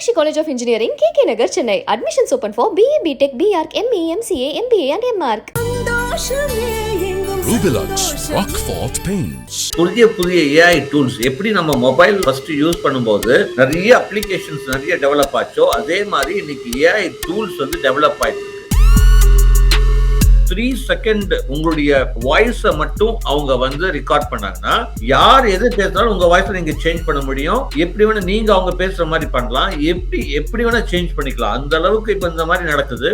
Meenakshi College of Engineering, KK Nagar, Chennai. Admissions open for BA, BTech, BArch, ME, MCA, MBA and MArch. Rubilux Rockfort Paints. புதிய AI tools எப்படி நம்ம mobile first use பண்ணும்போது நிறைய applications நிறைய develop ஆச்சோ அதே மாதிரி இன்னைக்கு ஏஐ டூல்ஸ் வந்து டெவலப் ஆயிட்டு 3 செகண்ட் உங்களுடைய வாய்ஸை மட்டும் அவங்க வந்து ரெக்கார்ட் பண்ணாங்கன்னா யார் எது பேசினாலும் உங்க வாய்ஸை நீங்க சேஞ்ச் பண்ண முடியும். எப்படி வேணா நீங்க அவங்க பேசுற மாதிரி பண்ணலாம், எப்படி வேணா சேஞ்ச் பண்ணிக்கலாம். அந்த அளவுக்கு இப்ப இந்த மாதிரி நடக்குது.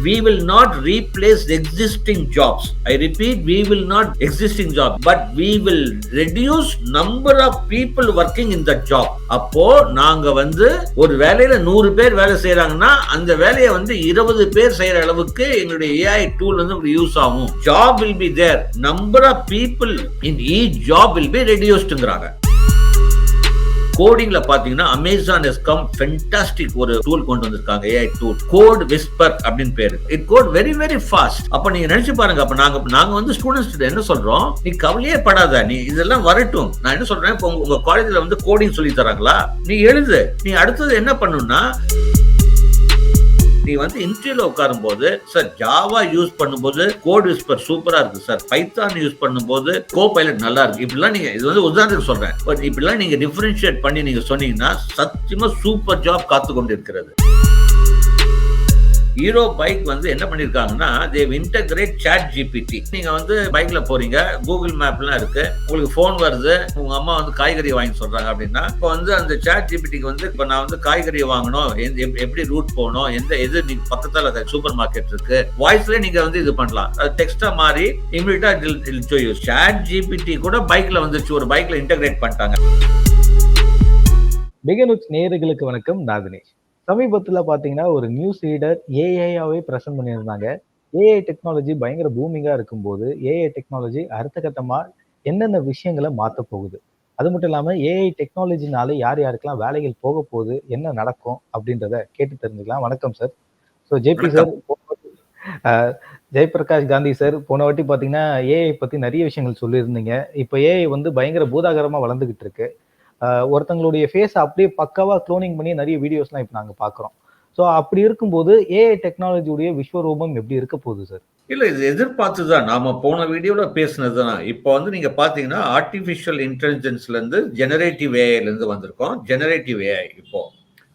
We will not replace existing jobs. I repeat, we will not existing job, but we will reduce number of people working in that job. அப்போ நாங்க வந்து ஒரு வேலையில 100 பேர் வேலை செய்யறாங்கன்னா அந்த வேலையை வந்து 20 பேர் செய்யற அளவுக்கு எங்களுடைய AI டூல் வந்து யூஸ் ஆகும். Job will be there. Number of people in each job will be reducedங்கறாங்க. கோடிங்ல பாத்தீங்கன்னா அமேசான் has come fantastic ஒரு டூல் கொண்டு வந்திருக்காங்க, ஏஐ டூல், கோட் விஸ்பர் அப்படின்னு பேரு. It code very very fast. அப்ப நீங்க நினைச்சு பாருங்க, அப்ப நாங்க வந்து ஸ்டூடெண்ட்ஸ் என்ன சொல்றோம், நீ கவலையே படாத, நீ இதெல்லாம் வரட்டும். நான் என்ன சொல்றேன், இப்போ உங்க காலேஜ்ல வந்து கோடிங் சொல்லி தராங்களா, நீ எழுது. நீ அடுத்தது என்ன பண்ணணும்னா, நீ வந்து இன்டர்வியூல உட்காரும் போது சார் ஜாவா யூஸ் பண்ணும்போது கோட் விஸ்பர் சூப்பரா இருக்கு சார், பைத்தான் யூஸ் பண்ணும்போது கோபைலட் நல்லா இருக்கு, இப்படிலாம் நீங்க, இது வந்து உதாரணத்துக்கு சொல்றேன், பட் இப்படிலாம் நீங்க டிஃபரன்ஷியேட் பண்ணி நீங்க சொன்னீங்கன்னா சத்தியமா சூப்பர் ஜாப் காத்து கொண்டு இருக்கிறது. ஹீரோ பைக் வந்து என்ன பண்ணிருக்காங்கன்னா, they integrate chat GPT. நீங்க வந்து பைக்ல போறீங்க, கூகுள் மேப்லாம் இருக்கு, உங்களுக்கு போன் வருது, உங்க அம்மா வந்து காய்கறி வாங்கி சொல்றாங்க அப்படின்னா, இப்போ வந்து அந்த chat GPTக்கு வந்து இப்போ நான் வந்து காய்கறி வாங்கணும், எப்படி ரூட் போகணும், எது நீங்க பக்கத்துல சூப்பர் மார்க்கெட் இருக்கு, வாய்ஸ்ல நீங்க வந்து இது பண்ணலாம். அது டெக்ஸ்டா மாறி இமிடியேட்டா இல் ஷோ யூ. chat GPT கூட பைக்ல வந்துச்சு, ஒரு பைக்ல இன்டகிரேட் பண்ணிட்டாங்க. பிகனுட்ஸ் நேயர்களுக்கு வணக்கம், நான் தினேஷ். சமீபத்தில் பார்த்தீங்கன்னா ஒரு நியூஸ் ரீடர் ஏஐயாவே ப்ரெசென்ட் பண்ணியிருந்தாங்க. ஏஐ டெக்னாலஜி பயங்கர பூமிங்காக இருக்கும்போது ஏஐ டெக்னாலஜி அடுத்த கட்டமாக என்னென்ன விஷயங்களை மாற்ற போகுது, அது மட்டும் இல்லாமல் ஏஐ டெக்னாலஜினால யார் யாருக்கெல்லாம் வேலைகள் போக போகுது, என்ன நடக்கும் அப்படின்றத கேட்டு தெரிஞ்சுக்கலாம். வணக்கம் sir. So JP sir, Jayaprakash Gandhi sir, போன வாட்டி பார்த்தீங்கன்னா ஏஐ பற்றி நிறைய விஷயங்கள் சொல்லியிருந்தீங்க. இப்போ ஏஐ வந்து பயங்கர பூதாகரமாக வளர்ந்துகிட்டு இருக்கு. ஒருத்தங்களுடைய ஃபேஸ் அப்படியே பக்காவா க்ளோனிங் பண்ணி நிறைய வீடியோஸ்லாம் இப்போ நாங்கள் பார்க்குறோம். ஸோ அப்படி இருக்கும்போது ஏஐ டெக்னாலஜியுடைய விஸ்வரூபம் எப்படி இருக்க போகுது சார்? இல்ல, இது எதிர்பார்த்துதான் நாம போன வீடியோல பேசினதுதான். இப்போ வந்து நீங்க பாத்தீங்கன்னா ஆர்டிபிஷியல் இன்டெலிஜென்ஸ்ல இருந்து ஜெனரேட்டிவ் ஏஐல இருந்து வந்திருக்கோம். ஜெனரேட்டிவ் ஏஐ இப்போ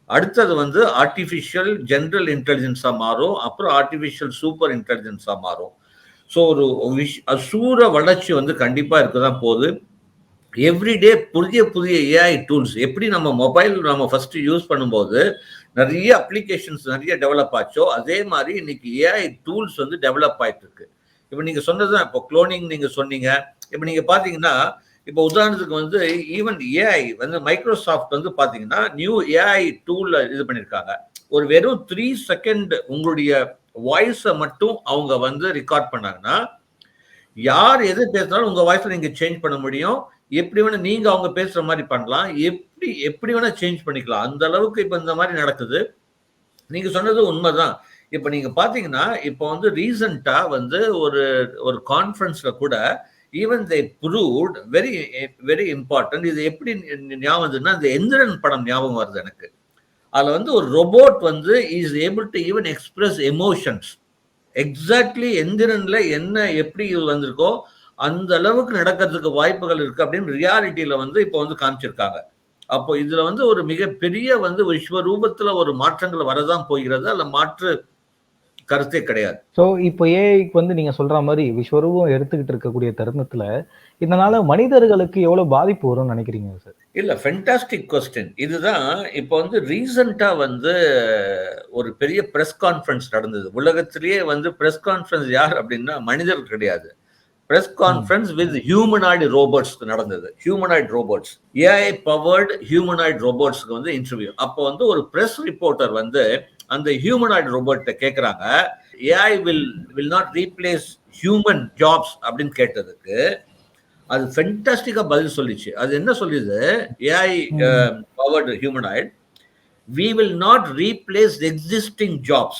அடுத்தது வந்து ஆர்டிபிஷியல் ஜெனரல் இன்டெலிஜென்ஸா மாறும், அப்புறம் ஆர்டிபிஷியல் சூப்பர் இன்டெலிஜென்ஸா மாறும். ஸோ ஒரு அசூர வளர்ச்சி வந்து கண்டிப்பா இருக்கதான் போகுது. எவ்ரிடே புதிய ஏஐ டூல்ஸ் எப்படி நம்ம மொபைல் நம்ம ஃபர்ஸ்ட் யூஸ் பண்ணும்போது நிறைய அப்ளிகேஷன்ஸ் நிறைய டெவலப் ஆச்சோ அதே மாதிரி இன்னைக்கு ஏஐ டூல்ஸ் வந்து டெவலப் ஆயிட்டு இருக்கு. இப்போ நீங்க சொன்னதுதான், இப்போ குளோனிங் நீங்க சொன்னீங்க. இப்போ நீங்க பாத்தீங்கன்னா, இப்போ உதாரணத்துக்கு வந்து ஈவன் ஏஐ வந்து மைக்ரோசாஃப்ட் வந்து பாத்தீங்கன்னா நியூ ஏஐ டூல் இது பண்ணிருக்காங்க. ஒரு வெறும் 3 செகண்ட் உங்களுடைய வாய்ஸை மட்டும் அவங்க வந்து ரெக்கார்ட் பண்ணாங்கன்னா யார் எது பேசினாலும் உங்க வாய்ஸை நீங்க சேஞ்ச் பண்ண முடியும். எப்படி வேணா நீங்க அவங்க பேசுற மாதிரி பண்ணலாம், எப்படி வேணா சேஞ்ச் பண்ணிக்கலாம். அந்த அளவுக்கு இப்ப இந்த மாதிரி நடக்குது. நீங்க சொன்னது உண்மைதான். இப்ப நீங்க பாத்தீங்கன்னா, இப்போ வந்து ரீசெண்டா வந்து ஒரு கான்ஃபரன்ஸ்ல கூட even they proved very very important. இது எப்படி ஞாபகம் வருதுன்னா, இந்த எந்திரன் படம் ஞாபகம் வருது எனக்கு. அதுல வந்து ஒரு ரோபோட் வந்து is able to even express emotions. Exactly எந்திரன்ல என்ன எப்படி வந்திருக்கோ அந்த அளவுக்கு நடக்கிறதுக்கு வாய்ப்புகள் இருக்கு அப்படின்னு ரியாலிட்டியில வந்து இப்போ வந்து காமிச்சிருக்காங்க. அப்போ இதுல வந்து ஒரு மிகப்பெரிய வந்து விஸ்வரூபத்துல ஒரு மாற்றங்கள் வரதான் போகிறது. அதுல மாற்று கருத்தே கிடையாது. ஸோ இப்போ ஏஐக்கு வந்து நீங்க சொல்ற மாதிரி விஸ்வரூபம் எடுத்துக்கிட்டு இருக்கக்கூடிய தருணத்துல இதனால மனிதர்களுக்கு எவ்வளவு பாதிப்பு வரும்னு நினைக்கிறீங்க சார்? இல்ல, ஃபென்டாஸ்டிக் கொஸ்டின். இதுதான் இப்போ வந்து ரீசெண்டா வந்து ஒரு பெரிய பிரஸ் கான்ஃபரன்ஸ் நடந்தது. உலகத்திலேயே வந்து பிரஸ் கான்ஃபரன்ஸ் யார் அப்படின்னா மனிதர்கள் கிடையாது, press conference with humanoid robots நடந்தது. Humanoid robots, AI powered humanoid ரோபோட்ஸ்க்கு வந்து இன்டர்வியூ. அப்போ வந்து ஒரு பிரஸ் ரிப்போர்ட்டர் வந்து அந்த ஹியூமனாய்டு ரோபோட்ட கேட்குறாங்க, AI will not replace human jobs அப்படின்னு கேட்டதுக்கு அது ஃபென்டாஸ்டிக்கா பதில் சொல்லிச்சு. அது என்ன சொல்லுது, AI powered humanoid, we will not replace the existing jobs.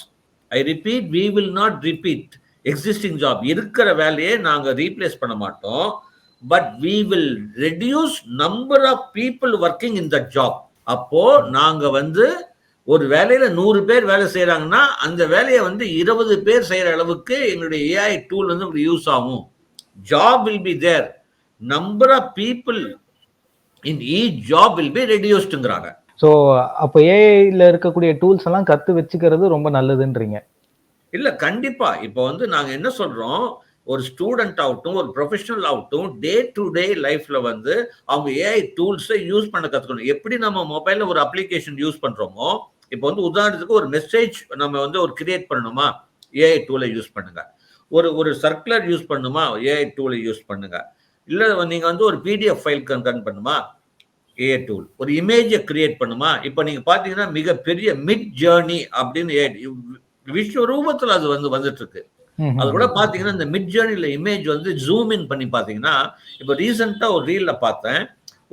I repeat, we will not repeat existing job. இருக்கிற வேலையை நாங்க ரீப்ளேஸ் பண்ண மாட்டோம், but we will reduce number of people working in that job. அப்போ நாங்க வந்து ஒரு வேலையில 100 பேர் வேலை செய்யறாங்கன்னா அந்த வேலையை வந்து 20 பேர் செய்யற அளவுக்கு எங்களுடைய ஏஐ டூல் வந்து உங்களுக்கு யூஸ் ஆகும். Job will be there, number of people in each job will be ரெடியூஸ்டுங்கிறாங்க. ஸோ அப்போ ஏஐல இருக்கக்கூடிய டூல்ஸ் எல்லாம் கத்து வச்சுக்கிறது ரொம்ப நல்லதுன்றீங்க. இல்ல கண்டிப்பா. இப்போ வந்து நாங்க என்ன சொல்றோம், ஒரு ஸ்டூடெண்ட் ஆகட்டும், ஒரு ப்ரொஃபஷனல் ஆகட்டும், டே டு டே லைஃப்ல வந்து அவங்க ஏஐ டூல்ஸை யூஸ் பண்ண கத்துக்கணும். எப்படி நம்ம மொபைல்ல ஒரு அப்ளிகேஷன் யூஸ் பண்றோமோ, இப்போ வந்து உதாரணத்துக்கு ஒரு மெசேஜ் நம்ம வந்து ஒரு கிரியேட் பண்ணணுமா, ஏஐ டூலை யூஸ் பண்ணுங்க. ஒரு ஒரு சர்க்குலர் யூஸ் பண்ணணுமா, ஏஐ டூலை யூஸ் பண்ணுங்க. இல்ல நீங்க வந்து ஒரு பிடிஎஃப் ஃபைல் கன்வெர்ட் பண்ணுமா, ஏஐ டூல். ஒரு இமேஜை கிரியேட் பண்ணுமா, இப்போ நீங்க பாத்தீங்கன்னா மிகப்பெரிய மிட் ஜேர்னி அப்படின்னு விஸ்வரூபத்துல அது வந்து வந்துட்டு இருக்கு. அது கூட பாத்தீங்கன்னா இந்த மிட் ஜேர்னில இமேஜ் வந்து ஜூம் இன் பண்ணி பாத்தீங்கன்னா, இப்போ ரீசெண்டா ஒரு ரீல்ல பார்த்தேன்,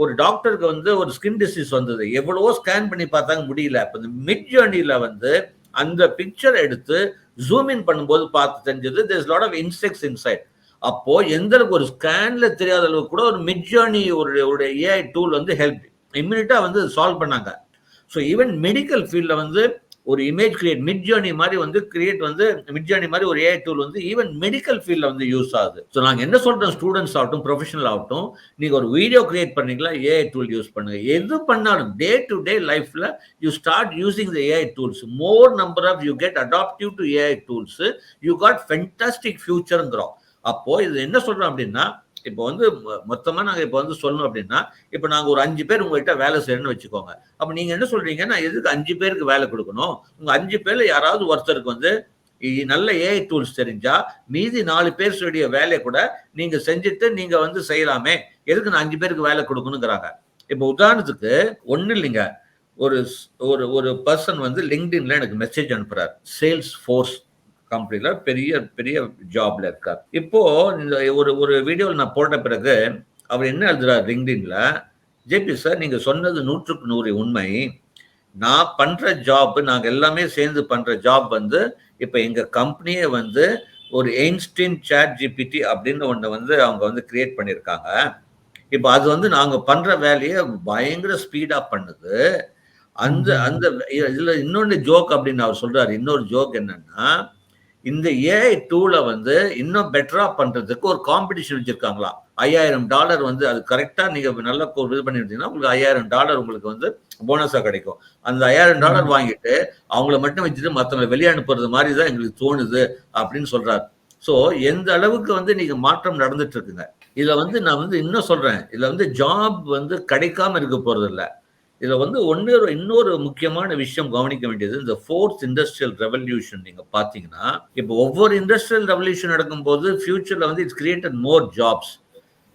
ஒரு டாக்டருக்கு வந்து ஒரு ஸ்கின் டிசீஸ் வந்தது, எவ்வளவோ ஸ்கேன் பண்ணி பார்த்தாங்க முடியல. இப்போ இந்த மிட் ஜேர்னில வந்து அந்த பிக்சர் எடுத்து ஜூம் இன் பண்ணும்போது பார்த்து தெரிஞ்சது there is lot of insects inside. அப்போ எந்த அளவுக்கு ஒரு ஸ்கேன்ல தெரியாத அளவுக்கு கூட ஒரு மிட் ஜேர்னி ஒரு ஏஐ டூல் வந்து ஹெல்ப் இம்மிடியா வந்து சால்வ் பண்ணாங்க. ஸோ ஈவன் மெடிக்கல் ஃபீல்ட்ல வந்து ஒரு இமேஜ் கிரியேட் மிட் ஜேர்னி மாதிரி வந்து கிரியேட் வந்து மிட் ஜேர்னி மாதிரி ஒரு ஏஐ டூல் வந்து ஈவன் மெடிக்கல் ஃபீல்ட்ல வந்து யூஸ் ஆகுது. ஸோ நாங்கள் என்ன சொல்றோம், ஸ்டூடெண்ட்ஸ் ஆகட்டும் ப்ரொஃபஷனல் ஆகட்டும், நீங்க ஒரு வீடியோ கிரியேட் பண்ணீங்களா ஏஐ டூல் யூஸ் பண்ணுங்க. எது பண்ணாலும் டே டு டே லைஃப்ல you start using the AI tools. More number of you get adaptive to AI tools, you got fantastic ஃபியூச்சர்ங்கிறோம். அப்போ இது என்ன சொல்றோம் அப்படின்னா, இப்போ வந்து மொத்தமா நாங்க இப்போ வந்து சொல்லணும் அப்படின்னா, இப்போ நாங்க ஒரு 5 பேர் உங்ககிட்ட வேலை செய்யணும்னு வச்சுக்கோங்க. அப்ப நீங்க என்ன சொல்றீங்க, நான் எதுக்கு 5 பேருக்கு வேலை கொடுக்கணும்? உங்க 5 பேர்ல யாராவது ஒருத்தருக்கு வந்து நல்ல ஏஐ டூல்ஸ் தெரிஞ்சா மீதி 4 பேருடைய வேலையை கூட நீங்க செஞ்சுட்டு நீங்க வந்து செய்யலாமே, எதுக்கு நான் 5 பேருக்கு வேலை கொடுக்கணுங்கிறாங்க. இப்போ உதாரணத்துக்கு ஒண்ணு இல்லைங்க, ஒரு ஒரு ஒரு பர்சன் வந்து லிங்க்டின்ல எனக்கு மெசேஜ் அனுப்புறாரு, சேல்ஸ் ஃபோர்ஸ் கம்பெனில பெரிய பெரிய ஜாப்ல இருக்கார். இப்போ இந்த ஒரு வீடியோவில் நான் போட்ட பிறகு அவர் என்ன எழுதுறாரு லிங்க்டின்ல, ஜேபி சார் நீங்க சொன்னது 100க்கு 100 உண்மை. நான் பண்ற ஜாப், நாங்க எல்லாமே சேர்ந்து பண்ற ஜாப் வந்து இப்ப எங்க கம்பெனியே வந்து ஒரு எயின்ஸ்டீன் சாட் ஜிபிடி அப்படின்னு ஒண்ணு வந்து அவங்க வந்து கிரியேட் பண்ணியிருக்காங்க. இப்போ அது வந்து நாங்க பண்ற வேலையை பயங்கர ஸ்பீடா பண்ணுது. அந்த அந்த இதுல இன்னொன்னு ஜோக் அப்படின்னு அவர் சொல்றாரு. இன்னொரு ஜோக் என்னன்னா, இந்த ஏஐ டூலை வந்து இன்னும் பெட்டரா பண்றதுக்கு ஒரு காம்படிஷன் வச்சிருக்காங்களா. $5000 வந்து அது கரெக்டா நீங்க நல்லா இது பண்ணிருந்தீங்கன்னா உங்களுக்கு $5000 உங்களுக்கு வந்து போனஸா கிடைக்கும். அந்த $5000 வாங்கிட்டு அவங்கள மட்டும் வச்சுட்டு மற்றவங்களை வெளியே அனுப்புறது மாதிரி தான் எங்களுக்கு தோணுது அப்படின்னு சொல்றாரு. ஸோ எந்த அளவுக்கு வந்து நீங்க மாற்றம் நடந்துட்டு இருக்குங்க. இதுல வந்து நான் வந்து இன்னும் சொல்றேன், இதுல வந்து ஜாப் வந்து கிடைக்காம இருக்க போறது இல்லை. இதுல வந்து இன்னொரு முக்கியமான விஷயம் கவனிக்க வேண்டியது, இந்த 4th இண்டஸ்ட்ரியல் ரெவல்யூஷன் நீங்க பாத்தீங்கன்னா, இப்போ ஒவ்வொரு இண்டஸ்ட்ரியல் ரெவல்யூஷன் நடக்கும்போது ஃபியூச்சர்ல வந்து it's created more jobs.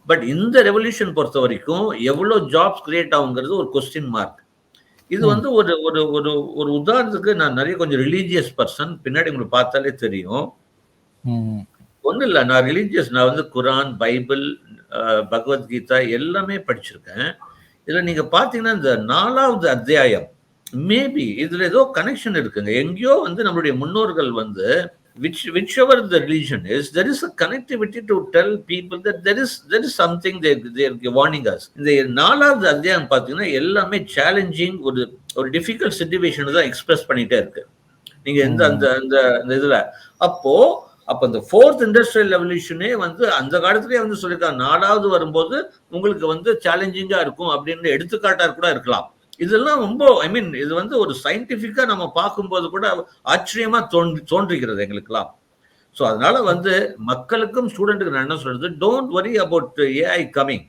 But இந்த ரெவல்யூஷன் பொறுத்த வரைக்கும் எவ்வளவு ஜாப்ஸ் கிரியேட் ஆகுங்கிறது ஒரு கொஸ்டின் மார்க். இது வந்து ஒரு ஒரு ஒரு ஒரு உதாரணத்துக்கு நான் நிறைய கொஞ்சம் ரிலீஜியஸ் பர்சன், பின்னாடி உங்களுக்கு பார்த்தாலே தெரியும். ஒன்றும் இல்லை, நான் ரிலீஜியஸ், நான் வந்து குரான், பைபிள், பகவத்கீதா எல்லாமே படிச்சிருக்கேன். இதுல நீங்க பாத்தீங்கன்னா இந்த 4வது அத்தியாயம் மேபி இதுல ஏதோ கனெக்ஷன் இருக்குங்க. எங்கேயோ வந்து நம்மளுடைய முன்னோர்கள் வந்து whichever the religion is, there is a connectivity to tell people that there is something they are warning us. இந்த 4வது அத்தியாயம் பாத்தீங்கன்னா எல்லாமே சேலஞ்சிங், ஒரு டிஃபிகல்ட் சிச்சுவேஷன் தான் எக்ஸ்பிரஸ் பண்ணிட்டே இருக்கு. நீங்க அந்த இதுல அப்ப இந்த 4th இண்டஸ்ட்ரியல் ரெவல்யூஷனே வந்து அந்த காலத்திலேயே வந்து சொல்லியிருக்காங்க, 4வது வரும்போது உங்களுக்கு வந்து சேலஞ்சிங்கா இருக்கும் அப்படின்னு எடுத்துக்காட்டா கூட இருக்கலாம். இதெல்லாம் ரொம்ப இது வந்து ஒரு சயின்டிபிக்கா நம்ம பார்க்கும்போது கூட ஆச்சரியமா தோன்றுகிறது எங்களுக்கெல்லாம். ஸோ அதனால வந்து மக்களுக்கும் ஸ்டூடெண்ட்டுக்கு நான் என்ன சொல்றது, don't worry about AI coming.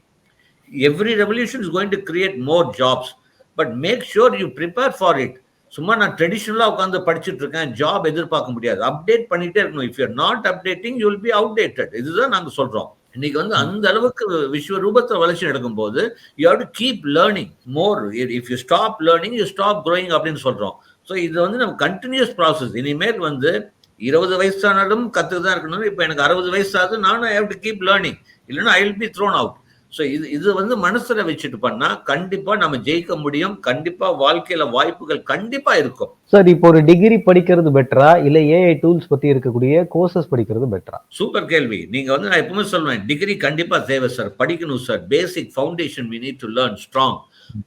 Every revolution is going to create more jobs, but make sure you prepare for it. சும்மா நான் ட்ரெடிஷனலா உட்காந்து படிச்சுட்டு இருக்கேன், ஜாப் எதிர்பார்க்க முடியாது. அப்டேட் பண்ணிட்டே இருக்கணும். If you are not updating you will be outdated. இதுதான் நாங்க சொல்றோம். இன்னைக்கு வந்து அந்த அளவுக்கு விஸ்வரூபத்தை வளர்ச்சி நடக்கும்போது you have to keep learning more. If you stop learning you stop growing அப்படின்னு சொல்றோம். ஸோ இது வந்து நம்ம கண்டினியூஸ் ப்ராசஸ். இனிமேல் வந்து 20 வயசானாலும் கற்றுதான் இருக்கணும். இப்போ எனக்கு 60 வயசாகுது, நானும் I have to keep learning, இல்லைன்னா I will be thrown out. So இது வந்து மனசுல வச்சுட்டு பண்ணா கண்டிப்பா நம்ம ஜெயிக்க முடியும். கண்டிப்பா வாழ்க்கையில வாய்ப்புகள் கண்டிப்பா இருக்கும். சார், இப்போ ஒரு டிகிரி படிக்கிறது பெட்டரா இல்ல ஏஐ டூல்ஸ் பத்தி இருக்கக்கூடிய கோர்சஸ் படிக்கிறது பெட்டரா? சூப்பர் கேள்வி. நீங்க வந்து நான் எப்பவுமே சொல்லுவேன், டிகிரி கண்டிப்பா தேவை சார், படிக்கணும் sir. Basic foundation we need to learn strong.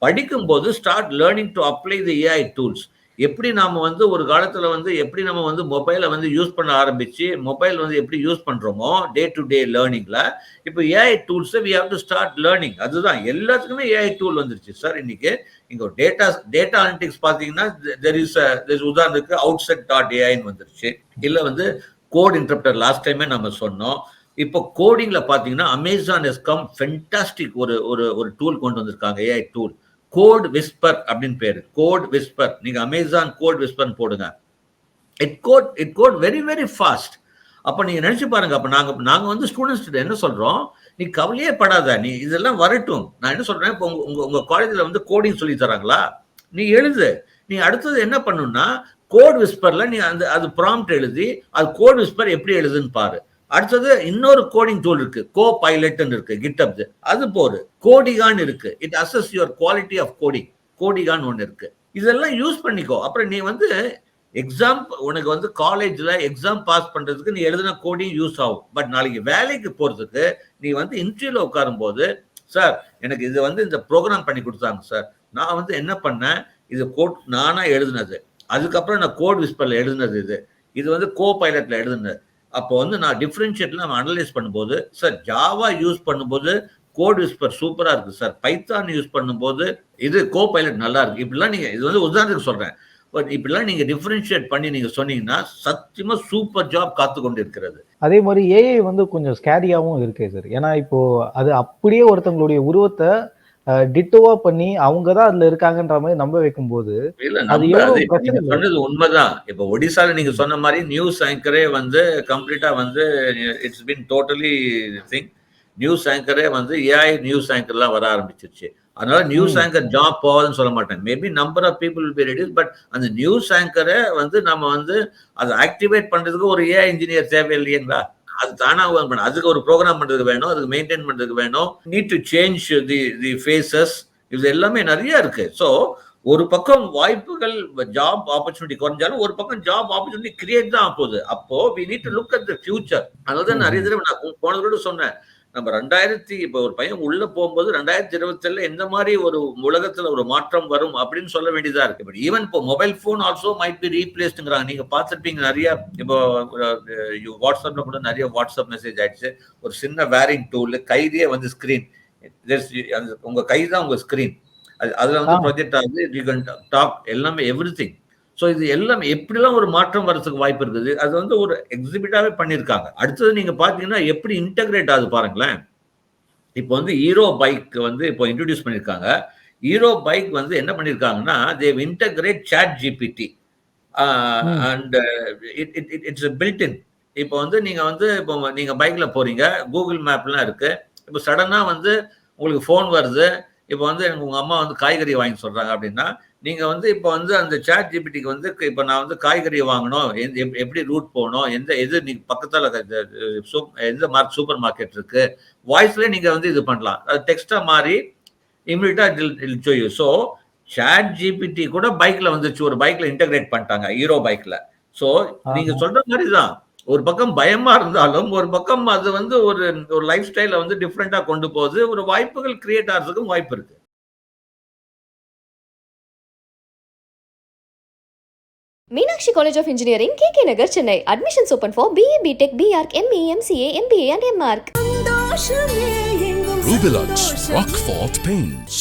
படிக்கும்போது start learning to apply the AI tools. எப்படி நாம வந்து ஒரு காலத்துல வந்து எப்படி நம்ம வந்து மொபைலை வந்து யூஸ் பண்ண ஆரம்பிச்சு மொபைல் வந்து எப்படி யூஸ் பண்றோமோ டே டு டே லேர்னிங்ல, இப்போ AI tools we have to start learning. அதுதான் எல்லாத்துக்குமே ஏஐ டூல் வந்துருச்சு சார். இன்னைக்கு இங்க ஒரு டேட்டா அனலிட்டிக்ஸ் பாத்தீங்கன்னா தெர் இஸ் உதாரணத்துக்கு outset.ai-ன்னு வந்துருச்சு. இல்ல வந்து கோட் இன்டர்பிரட்டர் லாஸ்ட் டைமே நம்ம சொன்னோம். இப்போ கோடிங்ல பாத்தீங்கன்னா அமேசான் ஹஸ் கம் ஃபென்டாஸ்டிக் ஒரு ஒரு ஒரு டூல் கொண்டு வந்திருக்காங்க, ஏஐ டூல். கோட் விஸ்பர் அப்படின்னு பேரு. Code whisper. நீங்க அமேசான் கோட் விஸ்பர் போடுங்க. It code very very fast. அப்ப நீங்க நினைச்சு பாருங்க. அப்ப நாங்க வந்து ஸ்டூடெண்ட்ஸ் என்ன சொல்றோம், நீ கவலையே படாத, நீ இதெல்லாம் வரட்டும். நான் என்ன சொல்றேன், இப்போ உங்க காலேஜ்ல வந்து கோடிங் சொல்லி தராங்களா, நீ எழுது. நீ அடுத்தது என்ன பண்ணுன்னா கோட் விஸ்பர்ல நீ அது ப்ராம்ப்ட் எழுதி அது கோட் விஸ்பர் எப்படி எழுதுன்னு பாரு. அடுத்தது இன்னொரு கோடிங் டூல் இருக்கு, கோ பைலட்னு இருக்கு கிட்டப், அது போடு. கோடிகான் இருக்கு, it assess your quality of coding. கோடிகான் ஒன்று இருக்கு. இதெல்லாம் யூஸ் பண்ணிக்கோ. அப்புறம் நீ வந்து எக்ஸாம், உனக்கு வந்து காலேஜ்ல எக்ஸாம் பாஸ் பண்றதுக்கு நீ எழுதின கோடிங் யூஸ் ஆகும். பட் நாளைக்கு வேலைக்கு போறதுக்கு நீ வந்து இன்டர்வியூல உட்காரும் போது, சார் எனக்கு இது வந்து இந்த ப்ரோக்ராம் பண்ணி கொடுத்தாங்க சார், நான் வந்து என்ன பண்ணேன், இது கோட் நானா எழுதுனது, அதுக்கப்புறம் நான் கோட் விஸ்பர்ல எழுதுனது, இது வந்து கோ பைலட்ல எழுதுனது. அப்போ வந்து நான் டிஃபரன்ஷியேட்ல நம்ம அனலைஸ் பண்ணும்போது, சார் ஜாவா யூஸ் பண்ணும்போது கோட் விஸ்பர் சூப்பரா இருக்கு சார், பைத்தான் யூஸ் பண்ணும்போது இது கோ பைலட் நல்லா இருக்கு. இப்படிலாம் நீங்க, இது வந்து உதாரணத்துக்கு சொல்றேன், பட் இப்படிலாம் நீங்க டிஃபரன்ஷியேட் பண்ணி நீங்க சொன்னீங்கன்னா சத்தியமா சூப்பர் ஜாப் காத்து கொண்டு இருக்கிறது. அதே மாதிரி ஏஐ வந்து கொஞ்சம் ஸ்கேரியாவும் இருக்கு சார். ஏன்னா இப்போ அது அப்படியே ஒருத்தவங்களுடைய உருவத்தை டிட்டோவா பண்ணி அவங்க தான் அதுல இருக்காங்கன்ற மாதிரி நம்ப வைக்கும் போது சொன்னது உண்மைதான். இப்ப ஒடிசால நீங்க சொன்ன மாதிரி நியூஸ் ஆங்கரே வந்து கம்ப்ளீட்டா வந்து it's been totally thing. News ஆங்கரே வந்து ஏஐ நியூஸ் ஆங்கர்லாம் வர ஆரம்பிச்சிருச்சு. அதனால நியூஸ் ஆங்கர் ஜாப் போகாதுன்னு சொல்ல மாட்டேன். Maybe number of people will be reduce. But அந்த நியூஸ் ஆங்கரை வந்து நம்ம வந்து அதை ஆக்டிவேட் பண்றதுக்கு ஒரு ஏஐ இன்ஜினியர் தேவை இல்லைங்களா? அது தானா அதுக்கு ஒரு ப்ரோக்ராம் பண்றதுக்கு வேணும், அதுக்கு மெயின்டைன் பண்றதுக்கு வேணும். Need to change the faces, இது எல்லாமே நிறைய இருக்கு. ஸோ ஒரு பக்கம் வாய்ப்புகள், ஜாப் ஆப்பர்ச்சுனிட்டி குறைஞ்சாலும் ஒரு பக்கம் ஜாப் ஆப்பர்ச்சுனிட்டி கிரியேட் தான் ஆகுது. அப்போ we need to look at the future. அதாவது நிறைய தடவை நான் போனதோட சொன்னேன், நம்ம இப்போ ஒரு பையன் உள்ள போகும்போது 2027 எந்த மாதிரி ஒரு உலகத்துல ஒரு மாற்றம் வரும் அப்படின்னு சொல்ல வேண்டியதா இருக்கு. பட் ஈவன் இப்போ mobile phone also might be ரீப்ளேஸ்டுங்கிறாங்க. நீங்க பார்த்துருப்பீங்க நிறைய, இப்போ வாட்ஸ்அப்ல கூட நிறைய வாட்ஸ்அப் மெசேஜ் ஆயிடுச்சு. ஒரு சின்ன வேரிங் டூல், கையிலேயே வந்து ஸ்கிரீன், உங்க கை தான் உங்க ஸ்கிரீன், அதுல வந்து ப்ரொஜெக்ட் ஆகுது, யூ கேன் டாக், எல்லாமே எவ்ரிதிங். ஸோ இது எல்லாம் எப்படிலாம் ஒரு மாற்றம் வர்றதுக்கு வாய்ப்பு இருக்குது, அது வந்து ஒரு எக்ஸிபிட்டாவே பண்ணியிருக்காங்க. அடுத்தது நீங்க பாத்தீங்கன்னா எப்படி இன்டகிரேட் ஆகுது பாருங்களேன். இப்போ வந்து ஹீரோ பைக் வந்து இப்போ இன்ட்ரோடியூஸ் பண்ணியிருக்காங்க. ஹீரோ பைக் வந்து என்ன பண்ணியிருக்காங்கன்னா, they've integrate chat GPT and it's built in. இப்போ வந்து நீங்க பைக்ல போறீங்க, கூகுள் மேப்லாம் இருக்கு. இப்போ சடனா வந்து உங்களுக்கு ஃபோன் வருது, இப்போ வந்து எனக்கு உங்க அம்மா வந்து காய்கறி வாங்கி சொல்றாங்க அப்படின்னா, நீங்க வந்து இப்போ வந்து அந்த சாட் ஜிபிடிக்கு வந்து இப்போ நான் வந்து காய்கறி வாங்கணும், எப்படி ரூட் போகணும், எது நீங்க பக்கத்துல எந்த சூப்பர் மார்க்கெட் இருக்கு, வாய்ஸ்ல நீங்க வந்து இது பண்ணலாம். அது டெக்ஸ்டா மாறி இமிடியட்டா it show you. So ChatGPT கூட பைக்ல வந்துச்சு, ஒரு பைக்ல இன்டகிரேட் பண்ணிட்டாங்க, ஹீரோ பைக்ல. ஸோ நீங்க சொல்ற மாதிரி தான், ஒரு பக்கம் பயமா இருந்தாலும் ஒரு பக்கம் அது வந்து ஒரு லைஃப் ஸ்டைல வந்து டிஃப்ரெண்டா கொண்டு போகுது. ஒரு வாய்ப்புகள் கிரியேட் ஆகிறதுக்கும் வாய்ப்பு இருக்கு. Meenakshi College of Engineering, KK Nagar, Chennai. Admissions open for BE, BTech, BArch, ME, MCA, MBA and MArch. Rubilux Rockfort Paints.